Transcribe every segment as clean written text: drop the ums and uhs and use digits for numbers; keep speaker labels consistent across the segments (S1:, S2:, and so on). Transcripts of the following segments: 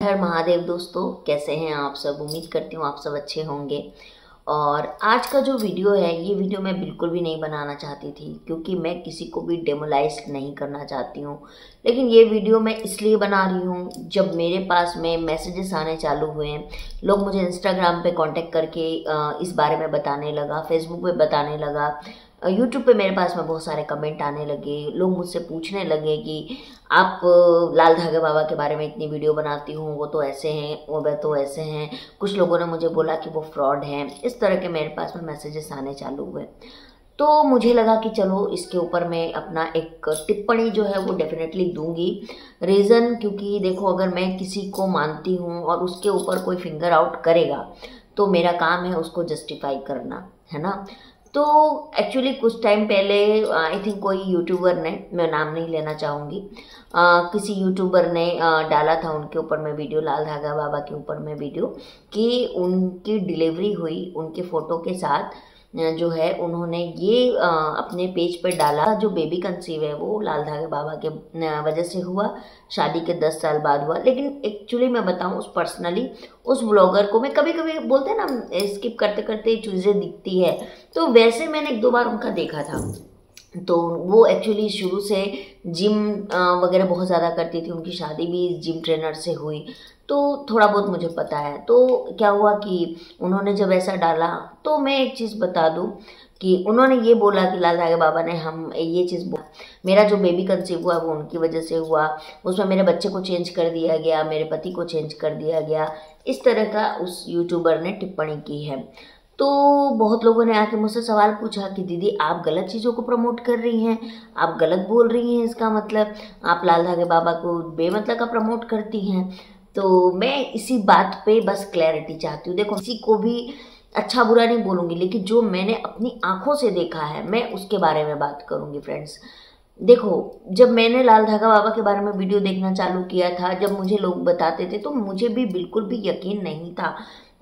S1: हर महादेव दोस्तों, कैसे हैं आप सब। उम्मीद करती हूँ आप सब अच्छे होंगे। और आज का जो वीडियो है, ये वीडियो मैं बिल्कुल भी नहीं बनाना चाहती थी क्योंकि मैं किसी को भी डेमोलाइज नहीं करना चाहती हूँ। लेकिन ये वीडियो मैं इसलिए बना रही हूँ, जब मेरे पास में मैसेजेस आने चालू हुए हैं, लोग मुझे इंस्टाग्राम पे कांटेक्ट करके इस बारे में बताने लगा, फेसबुक पे बताने लगा, यूट्यूब पे मेरे पास में बहुत सारे कमेंट आने लगे। लोग मुझसे पूछने लगे कि आप लाल धागे बाबा के बारे में इतनी वीडियो बनाती हूँ, वो तो ऐसे हैं, वो तो ऐसे हैं। कुछ लोगों ने मुझे बोला कि वो फ्रॉड हैं। इस तरह के मेरे पास में मैसेजेस आने चालू हुए। तो मुझे लगा कि चलो इसके ऊपर मैं अपना एक टिप्पणी जो है वो डेफिनेटली दूंगी। रीज़न क्योंकि देखो, अगर मैं किसी को मानती हूँ और उसके ऊपर कोई फिंगर आउट करेगा तो मेरा काम है उसको जस्टिफाई करना, है ना। तो एक्चुअली कुछ टाइम पहले आई थिंक कोई यूट्यूबर ने, मैं नाम नहीं लेना चाहूँगी, किसी यूट्यूबर ने डाला था उनके ऊपर में वीडियो, लाल धागा बाबा के ऊपर में वीडियो, कि उनकी डिलीवरी हुई उनके फ़ोटो के साथ जो है उन्होंने ये अपने पेज पर डाला। जो बेबी कंसीव है वो लाल धागे बाबा के वजह से हुआ, शादी के 10 साल बाद हुआ। लेकिन एक्चुअली मैं बताऊं, उस पर्सनली उस ब्लॉगर को मैं कभी कभी बोलते हैं ना, स्किप करते करते चीज़ें दिखती है, तो वैसे मैंने 1-2 बार उनका देखा था। तो वो एक्चुअली शुरू से जिम वगैरह बहुत ज़्यादा करती थी, उनकी शादी भी जिम ट्रेनर से हुई, तो थोड़ा बहुत मुझे पता है। तो क्या हुआ कि उन्होंने जब ऐसा डाला, तो मैं एक चीज़ बता दूं कि उन्होंने ये बोला कि लाल धागे बाबा ने हम ये चीज़ बोला, मेरा जो बेबी कंसीव हुआ वो उनकी वजह से हुआ, उसमें मेरे बच्चे को चेंज कर दिया गया, मेरे पति को चेंज कर दिया गया। इस तरह का उस यूट्यूबर ने टिप्पणी की है। तो बहुत लोगों ने आके मुझसे सवाल पूछा कि दीदी आप गलत चीज़ों को प्रमोट कर रही हैं, आप गलत बोल रही हैं, इसका मतलब आप लाल धागे बाबा को बेमतलब का प्रमोट करती हैं। तो मैं इसी बात पे बस क्लैरिटी चाहती हूँ। देखो, किसी को भी अच्छा बुरा नहीं बोलूँगी, लेकिन जो मैंने अपनी आंखों से देखा है मैं उसके बारे में बात करूँगी फ्रेंड्स। देखो, जब मैंने लाल धागा बाबा के बारे में वीडियो देखना चालू किया था, जब मुझे लोग बताते थे, तो मुझे भी बिल्कुल भी यकीन नहीं था,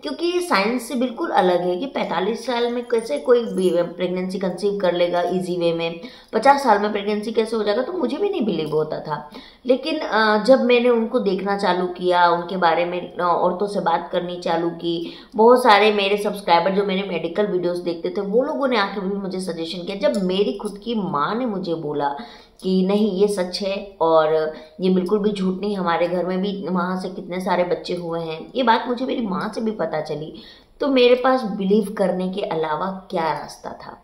S1: क्योंकि ये साइंस से बिल्कुल अलग है कि 45 साल में कैसे कोई प्रेगनेंसी कंसीव कर लेगा इजी वे में, 50 साल में प्रेगनेंसी कैसे हो जाएगा, तो मुझे भी नहीं बिलीव होता था। लेकिन जब मैंने उनको देखना चालू किया, उनके बारे में औरतों से बात करनी चालू की, बहुत सारे मेरे सब्सक्राइबर जो मेरे मेडिकल वीडियोस देखते थे वो लोगों ने आके भी मुझे सजेशन किया। जब मेरी खुद की माँ ने मुझे बोला कि नहीं ये सच है और ये बिल्कुल भी झूठ नहीं, हमारे घर में भी वहाँ से कितने सारे बच्चे हुए हैं, ये बात मुझे मेरी माँ से भी पता चली, तो मेरे पास बिलीव करने के अलावा क्या रास्ता था।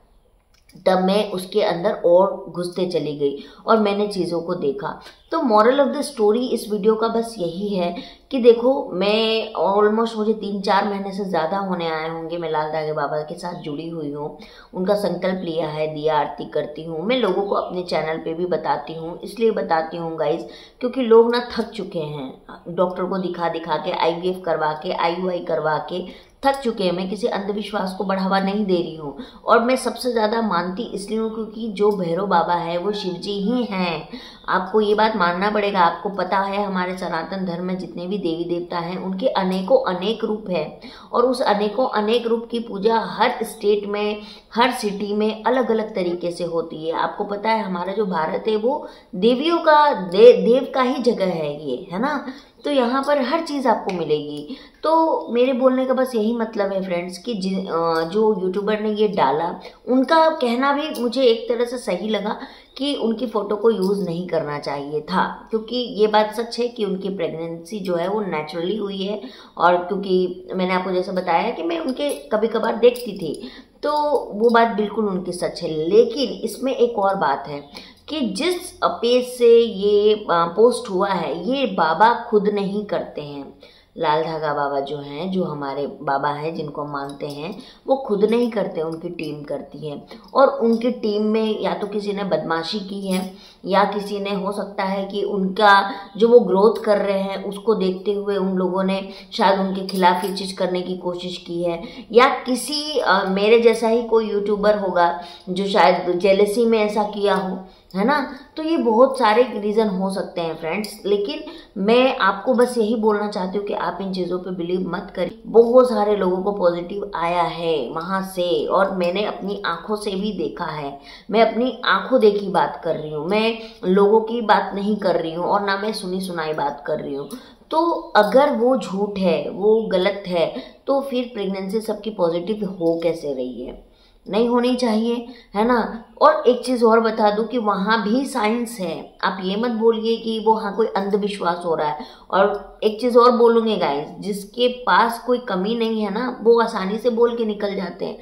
S1: तब मैं उसके अंदर और घुसते चली गई और मैंने चीज़ों को देखा। तो मॉरल ऑफ द स्टोरी इस वीडियो का बस यही है कि देखो, मैं ऑलमोस्ट मुझे 3-4 महीने से ज़्यादा होने आए होंगे मैं लाल धागे बाबा के साथ जुड़ी हुई हूँ। उनका संकल्प लिया है, दिया आरती करती हूँ, मैं लोगों को अपने चैनल पे भी बताती हूँ। इसलिए बताती हूँ गाइज, क्योंकि लोग ना थक चुके हैं डॉक्टर को दिखा दिखा के, IVF करवा के, IUI करवा के थक चुके हैं। मैं किसी अंधविश्वास को बढ़ावा नहीं दे रही हूँ, और मैं सबसे ज़्यादा मानती इसलिए हूँ क्योंकि जो भैरव बाबा है वो शिव जी ही हैं। आपको ये बात मानना पड़ेगा। आपको पता है हमारे सनातन धर्म में जितने भी देवी देवता हैं उनके अनेकों अनेक रूप हैं, और उस अनेकों अनेक रूप की पूजा हर स्टेट में, हर सिटी में अलग अलग तरीके से होती है। आपको पता है हमारा जो भारत है वो देवियों का देव का ही जगह है ये, है ना। तो यहाँ पर हर चीज़ आपको मिलेगी। तो मेरे बोलने का बस यही मतलब है फ्रेंड्स कि जो यूट्यूबर ने ये डाला, उनका कहना भी मुझे एक तरह से सही लगा कि उनकी फ़ोटो को यूज़ नहीं करना चाहिए था, क्योंकि ये बात सच है कि उनकी प्रेगनेंसी जो है वो नेचुरली हुई है। और क्योंकि मैंने आपको जैसे बताया है कि मैं उनके कभी कभार देखती थी, तो वो बात बिल्कुल उनकी सच है। लेकिन इसमें एक और बात है कि जिस पेज से ये पोस्ट हुआ है, ये बाबा खुद नहीं करते हैं। लाल धागा बाबा जो हैं, जो हमारे बाबा हैं जिनको मानते हैं, वो खुद नहीं करते, उनकी टीम करती है। और उनकी टीम में या तो किसी ने बदमाशी की है, या किसी ने, हो सकता है कि उनका जो वो ग्रोथ कर रहे हैं उसको देखते हुए उन लोगों ने शायद उनके खिलाफ ये चीज़ करने की कोशिश की है, या किसी मेरे जैसा ही कोई यूट्यूबर होगा जो शायद जेलसी में ऐसा किया हो, है ना। तो ये बहुत सारे रीज़न हो सकते हैं फ्रेंड्स। लेकिन मैं आपको बस यही बोलना चाहती हूँ कि आप इन चीज़ों पे बिलीव मत करिए। बहुत सारे लोगों को पॉजिटिव आया है वहाँ से, और मैंने अपनी आंखों से भी देखा है। मैं अपनी आंखों देखी बात कर रही हूँ, मैं लोगों की बात नहीं कर रही हूँ, और ना मैं सुनी सुनाई बात कर रही हूँ। तो अगर वो झूठ है, वो गलत है, तो फिर प्रेगनेंसी सबकी पॉजिटिव हो कैसे रही है? नहीं होनी चाहिए, है ना। और एक चीज़ और बता दूं कि वहाँ भी साइंस है। आप ये मत बोलिए कि वो हाँ कोई अंधविश्वास हो रहा है। और एक चीज़ और बोलूँगी गाइस, जिसके पास कोई कमी नहीं है ना, वो आसानी से बोल के निकल जाते हैं।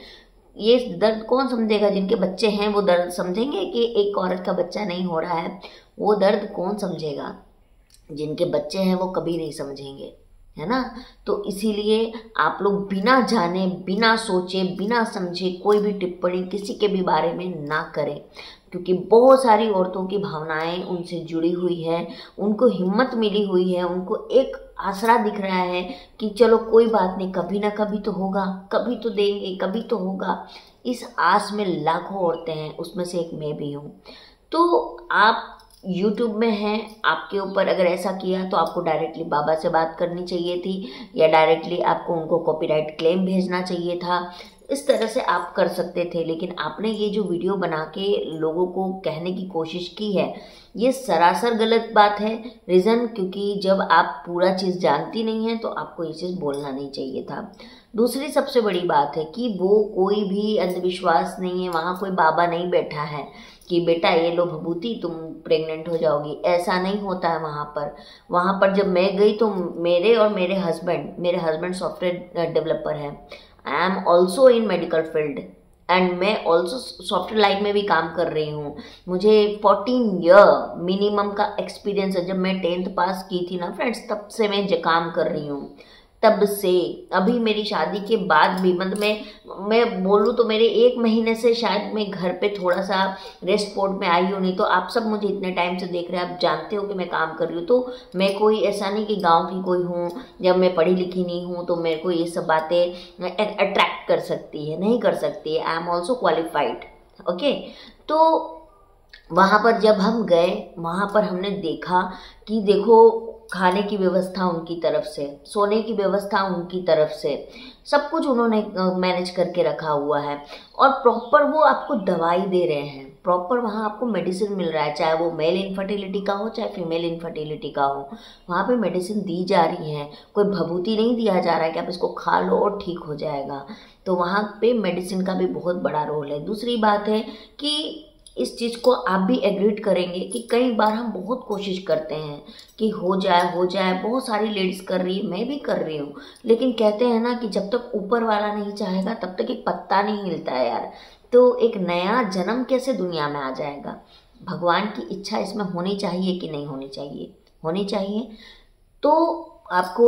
S1: ये दर्द कौन समझेगा? जिनके बच्चे हैं वो दर्द समझेंगे कि एक औरत का बच्चा नहीं हो रहा है? वो दर्द कौन समझेगा? जिनके बच्चे हैं वो कभी नहीं समझेंगे, है ना। तो इसीलिए आप लोग बिना जाने, बिना सोचे, बिना समझे कोई भी टिप्पणी किसी के भी बारे में ना करें, क्योंकि बहुत सारी औरतों की भावनाएं उनसे जुड़ी हुई है, उनको हिम्मत मिली हुई है, उनको एक आसरा दिख रहा है कि चलो कोई बात नहीं, कभी ना कभी तो होगा, कभी तो देंगे, कभी तो होगा। इस आस में लाखों औरतें हैं, उसमें से एक मैं भी हूँ। तो आप यूट्यूब में हैं, आपके ऊपर अगर ऐसा किया तो आपको डायरेक्टली बाबा से बात करनी चाहिए थी, या डायरेक्टली आपको उनको कॉपीराइट क्लेम भेजना चाहिए था। इस तरह से आप कर सकते थे, लेकिन आपने ये जो वीडियो बना के लोगों को कहने की कोशिश की है, ये सरासर गलत बात है। रीज़न, क्योंकि जब आप पूरा चीज़ जानती नहीं हैं तो आपको ये चीज़ बोलना नहीं चाहिए था। दूसरी सबसे बड़ी बात है कि वो कोई भी अंधविश्वास नहीं है, वहाँ कोई बाबा नहीं बैठा है कि बेटा ये लो भभूति तुम प्रेग्नेंट हो जाओगी, ऐसा नहीं होता है वहाँ पर जब मैं गई तो मेरे और मेरे हस्बैंड सॉफ्टवेयर डेवलपर हैं। I am also in medical field and मैं ऑल्सो सॉफ्टवेयर लाइन में भी काम कर रही हूँ। मुझे 14 ईयर मिनिमम का एक्सपीरियंस है। जब मैं 10th पास की थी ना फ्रेंड्स, तब से मैं काम कर रही हूँ। तब से अभी मेरी शादी के बाद भी, मतलब मैं बोलूँ तो मेरे 1 महीने से शायद मैं घर पे थोड़ा सा रेस्ट मोड में आई हूँ। नहीं तो आप सब मुझे इतने टाइम से देख रहे हैं, आप जानते हो कि मैं काम कर रही हूँ। तो मैं कोई ऐसा नहीं कि गांव की कोई हूँ, जब मैं पढ़ी लिखी नहीं हूँ तो मेरे को ये सब बातें अट्रैक्ट कर सकती है, नहीं कर सकती है। I am also qualified, okay. तो वहाँ पर जब हम गए, वहाँ पर हमने देखा कि देखो खाने की व्यवस्था उनकी तरफ से, सोने की व्यवस्था उनकी तरफ से, सब कुछ उन्होंने मैनेज करके रखा हुआ है। और प्रॉपर वो आपको दवाई दे रहे हैं, प्रॉपर वहाँ आपको मेडिसिन मिल रहा है, चाहे वो मेल इनफर्टिलिटी का हो चाहे फीमेल इनफर्टिलिटी का हो, वहाँ पे मेडिसिन दी जा रही है। कोई भभूति नहीं दिया जा रहा है कि आप इसको खा लो और ठीक हो जाएगा। तो वहाँ पे मेडिसिन का भी बहुत बड़ा रोल है। दूसरी बात है कि इस चीज़ को आप भी एग्रीड करेंगे कि कई बार हम बहुत कोशिश करते हैं कि हो जाए, बहुत सारी लेडीज़ कर रही है, मैं भी कर रही हूँ, लेकिन कहते हैं ना कि जब तक ऊपर वाला नहीं चाहेगा तब तक एक पत्ता नहीं हिलता है यार। तो एक नया जन्म कैसे दुनिया में आ जाएगा? भगवान की इच्छा इसमें होनी चाहिए कि नहीं होनी चाहिए? होनी चाहिए। तो आपको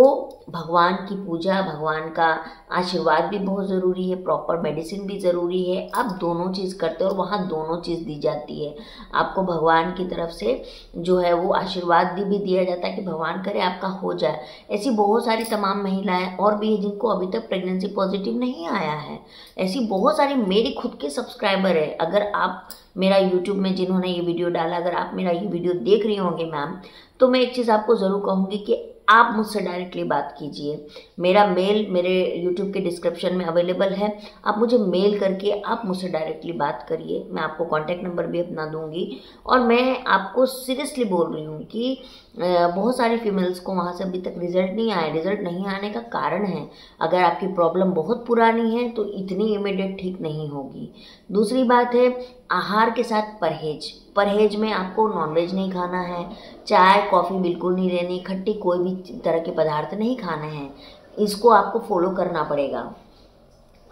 S1: भगवान की पूजा, भगवान का आशीर्वाद भी बहुत ज़रूरी है, प्रॉपर मेडिसिन भी ज़रूरी है। आप दोनों चीज़ करते हो और वहाँ दोनों चीज़ दी जाती है। आपको भगवान की तरफ से जो है वो आशीर्वाद भी दिया जाता है कि भगवान करे आपका हो जाए। ऐसी बहुत सारी तमाम महिलाएं और भी हैं जिनको अभी तक प्रेगनेंसी पॉजिटिव नहीं आया है। ऐसी बहुत सारी मेरी खुद के सब्सक्राइबर है। अगर आप मेरा यूट्यूब में जिन्होंने ये वीडियो डाला, अगर आप मेरा ये वीडियो देख रही होंगे मैम, तो मैं एक चीज़ आपको ज़रूर कहूँगी कि आप मुझसे डायरेक्टली बात कीजिए। मेरा मेल मेरे यूट्यूब के डिस्क्रिप्शन में अवेलेबल है, आप मुझे मेल करके आप मुझसे डायरेक्टली बात करिए। मैं आपको कॉन्टैक्ट नंबर भी अपना दूंगी। और मैं आपको सीरियसली बोल रही हूँ कि बहुत सारी फीमेल्स को वहाँ से अभी तक रिजल्ट नहीं आया। रिजल्ट नहीं आने का कारण है, अगर आपकी प्रॉब्लम बहुत पुरानी है तो इतनी इमीडिएट ठीक नहीं होगी। दूसरी बात है आहार के साथ परहेज में आपको नॉनवेज नहीं खाना है, चाय कॉफ़ी बिल्कुल नहीं लेनी, खट्टी कोई भी तरह के पदार्थ नहीं खाने हैं। इसको आपको फॉलो करना पड़ेगा।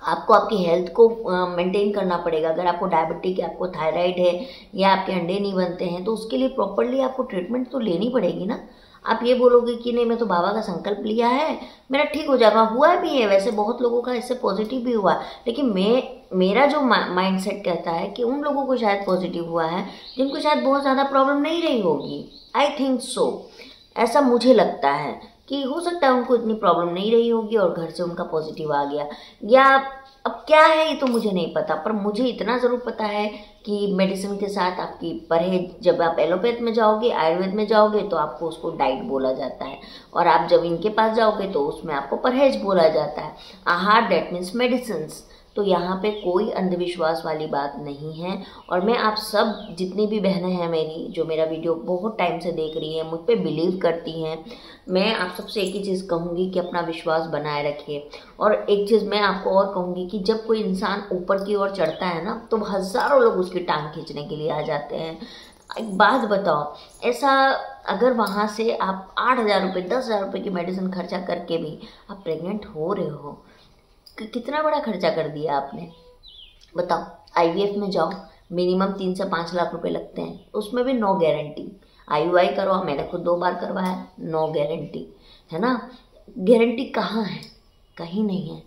S1: आपको आपकी हेल्थ को मेंटेन करना पड़ेगा। अगर आपको डायबिटिक है, आपको थायराइड है, या आपके अंडे नहीं बनते हैं, तो उसके लिए प्रॉपरली आपको ट्रीटमेंट तो लेनी पड़ेगी ना। आप ये बोलोगे कि नहीं मैं तो बाबा का संकल्प लिया है, मेरा ठीक हो जाएगा। हुआ भी है वैसे, बहुत लोगों का इससे पॉजिटिव भी हुआ, लेकिन मेरा जो माइंडसेट कहता है कि उन लोगों को शायद पॉजिटिव हुआ है जिनको शायद बहुत ज़्यादा प्रॉब्लम नहीं रही होगी। आई थिंक सो, ऐसा मुझे लगता है कि हो सकता है उनको इतनी प्रॉब्लम नहीं रही होगी और घर से उनका पॉजिटिव आ गया। या अब क्या है ये तो मुझे नहीं पता, पर मुझे इतना ज़रूर पता है कि मेडिसिन के साथ आपकी परहेज, जब आप एलोपैथ में जाओगे, आयुर्वेद में जाओगे तो आपको उसको डाइट बोला जाता है, और आप जब इनके पास जाओगे तो उसमें आपको परहेज बोला जाता है। आहार दैट मीन्स मेडिसिन। तो यहाँ पे कोई अंधविश्वास वाली बात नहीं है। और मैं आप सब जितनी भी बहनें हैं मेरी, जो मेरा वीडियो बहुत टाइम से देख रही हैं, मुझ पे बिलीव करती हैं, मैं आप सबसे एक ही चीज़ कहूँगी कि अपना विश्वास बनाए रखिए। और एक चीज़ मैं आपको और कहूँगी कि जब कोई इंसान ऊपर की ओर चढ़ता है ना, तो हज़ारों लोग उसकी टांग खींचने के लिए आ जाते हैं। एक बात बताओ, ऐसा अगर वहाँ से आप 8,000 रुपये 10,000 रुपये की मेडिसिन खर्चा करके भी आप प्रेग्नेंट हो रहे हो, कितना बड़ा खर्चा कर दिया आपने, बताओ। आईवीएफ में जाओ, मिनिमम 3 से 5 लाख रुपए लगते हैं, उसमें भी नो गारंटी। आईयूआई करवाओ, मैंने खुद 2 बार करवाया, नो गारंटी, है ना। गारंटी कहाँ है, कहीं नहीं है।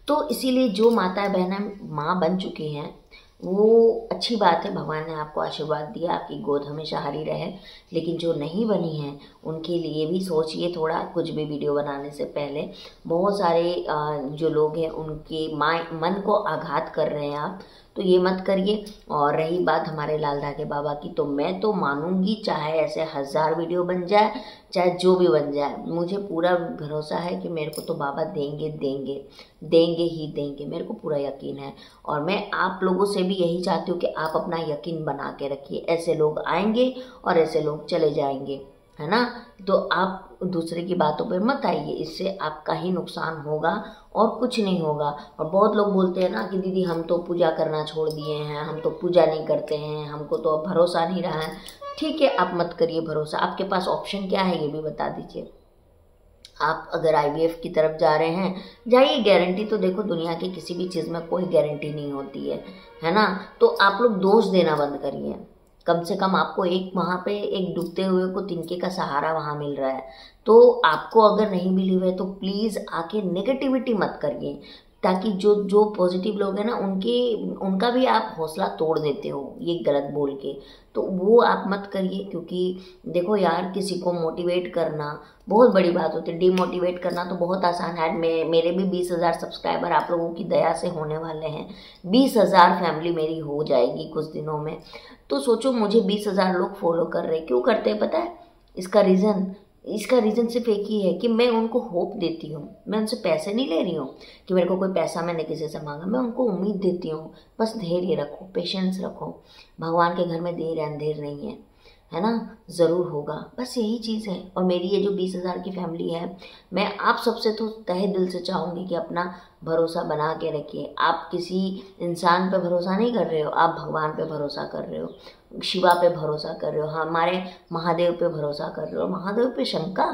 S1: तो इसीलिए जो माता बहनें माँ बन चुकी हैं वो अच्छी बात है, भगवान ने आपको आशीर्वाद दिया, आपकी गोद हमेशा हरी रहे। लेकिन जो नहीं बनी है उनके लिए भी सोचिए थोड़ा, कुछ भी वीडियो बनाने से पहले। बहुत सारे जो लोग हैं उनके मन को आघात कर रहे हैं आप, तो ये मत करिए। और रही बात हमारे लाल धागे बाबा की, तो मैं तो मानूंगी, चाहे ऐसे 1000 वीडियो बन जाए, चाहे जो भी बन जाए, मुझे पूरा भरोसा है कि मेरे को तो बाबा देंगे देंगे देंगे ही देंगे, मेरे को पूरा यकीन है। और मैं आप लोगों से भी यही चाहती हूँ कि आप अपना यकीन बना के रखिए। ऐसे लोग आएंगे और ऐसे लोग चले जाएंगे, है ना। तो आप दूसरे की बातों पर मत आइए, इससे आपका ही नुकसान होगा और कुछ नहीं होगा। और बहुत लोग बोलते हैं ना कि दीदी हम तो पूजा करना छोड़ दिए हैं, हम तो पूजा नहीं करते हैं, हमको तो अब भरोसा नहीं रहा है। ठीक है, आप मत करिए भरोसा, आपके पास ऑप्शन क्या है ये भी बता दीजिए। आप अगर आईवीएफ की तरफ जा रहे हैं, जाइए। गारंटी तो देखो दुनिया की किसी भी चीज़ में कोई गारंटी नहीं होती है ना। तो आप लोग दोष देना बंद करिए। कम से कम आपको एक वहाँ पे एक डूबते हुए को तिनके का सहारा वहाँ मिल रहा है। तो आपको अगर नहीं बिलीव है तो प्लीज़ आके नेगेटिविटी मत करिए, ताकि जो जो पॉजिटिव लोग हैं ना उनका भी आप हौसला तोड़ देते हो ये गलत बोल के, तो वो आप मत करिए। क्योंकि देखो यार, किसी को मोटिवेट करना बहुत बड़ी बात होती है, डिमोटिवेट करना तो बहुत आसान है। मेरे भी 20,000 सब्सक्राइबर आप लोगों की दया से होने वाले हैं, 20,000 फैमिली मेरी हो जाएगी कुछ दिनों में। तो सोचो, मुझे 20,000 लोग फॉलो कर रहे हैं, क्यों करते हैं पता है? इसका रीज़न सिर्फ एक ही है कि मैं उनको होप देती हूँ। मैं उनसे पैसे नहीं ले रही हूँ कि मेरे को कोई पैसा मैंने किसी से मांगा, मैं उनको उम्मीद देती हूँ। बस धैर्य रखो, पेशेंस रखो, भगवान के घर में देर है अंधेर नहीं है ना, ज़रूर होगा, बस यही चीज़ है। और मेरी ये जो 20,000 की फैमिली है, मैं आप सबसे तो तहे दिल से चाहूँगी कि अपना भरोसा बना के रखिए। आप किसी इंसान पे भरोसा नहीं कर रहे हो, आप भगवान पे भरोसा कर रहे हो, शिवा पे भरोसा कर रहे हो, हमारे महादेव पे भरोसा कर रहे हो। महादेव पे शंका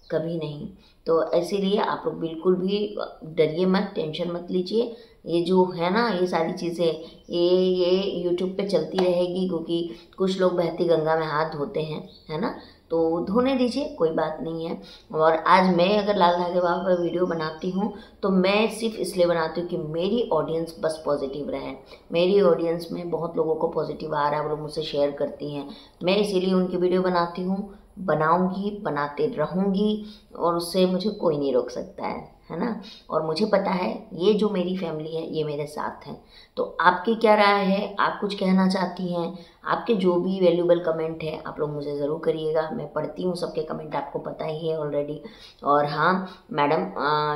S1: कभी नहीं। तो इसीलिए आप लोग बिल्कुल भी डरिए मत, टेंशन मत लीजिए। ये जो है ना, ये सारी चीज़ें ये यूट्यूब पे चलती रहेगी, क्योंकि कुछ लोग बहती गंगा में हाथ धोते हैं, है ना। तो धोने दीजिए, कोई बात नहीं है। और आज मैं अगर लाल धागे बाबा पर वीडियो बनाती हूँ तो मैं सिर्फ इसलिए बनाती हूँ कि मेरी ऑडियंस बस पॉजिटिव रहे। मेरी ऑडियंस में बहुत लोगों को पॉजिटिव आ रहा है, वो लोग मुझसे शेयर करती हैं, मैं इसीलिए उनकी वीडियो बनाती हूँ, बनाऊंगी, बनाते रहूँगी, और उससे मुझे कोई नहीं रोक सकता है ना। और मुझे पता है ये जो मेरी फैमिली है ये मेरे साथ है। तो आपकी क्या राय है, आप कुछ कहना चाहती हैं? आपके जो भी वैल्यूबल कमेंट है आप लोग मुझे ज़रूर करिएगा, मैं पढ़ती हूँ सबके कमेंट, आपको पता ही है ऑलरेडी। और हाँ मैडम,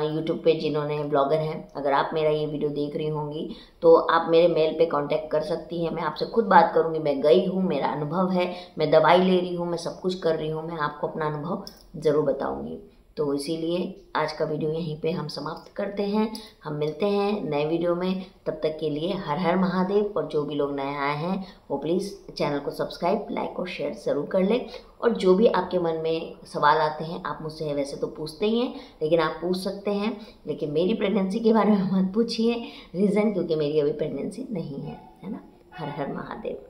S1: यूट्यूब पे जिन्होंने ब्लॉगर हैं, अगर आप मेरा ये वीडियो देख रही होंगी तो आप मेरे मेल पे कांटेक्ट कर सकती हैं, मैं आपसे खुद बात करूँगी। मैं गई हूँ, मेरा अनुभव है, मैं दवाई ले रही हूँ, मैं सब कुछ कर रही हूँ, मैं आपको अपना अनुभव ज़रूर बताऊँगी। तो इसीलिए आज का वीडियो यहीं पे हम समाप्त करते हैं। हम मिलते हैं नए वीडियो में, तब तक के लिए हर हर महादेव। और जो भी लोग नए आए हैं वो प्लीज़ चैनल को सब्सक्राइब, लाइक और शेयर ज़रूर कर लें। और जो भी आपके मन में सवाल आते हैं, आप मुझसे वैसे तो पूछते ही हैं, लेकिन आप पूछ सकते हैं, लेकिन मेरी प्रेगनेंसी के बारे में मत पूछिए। रीज़न क्योंकि मेरी अभी प्रेगनेंसी नहीं है ना। हर हर महादेव।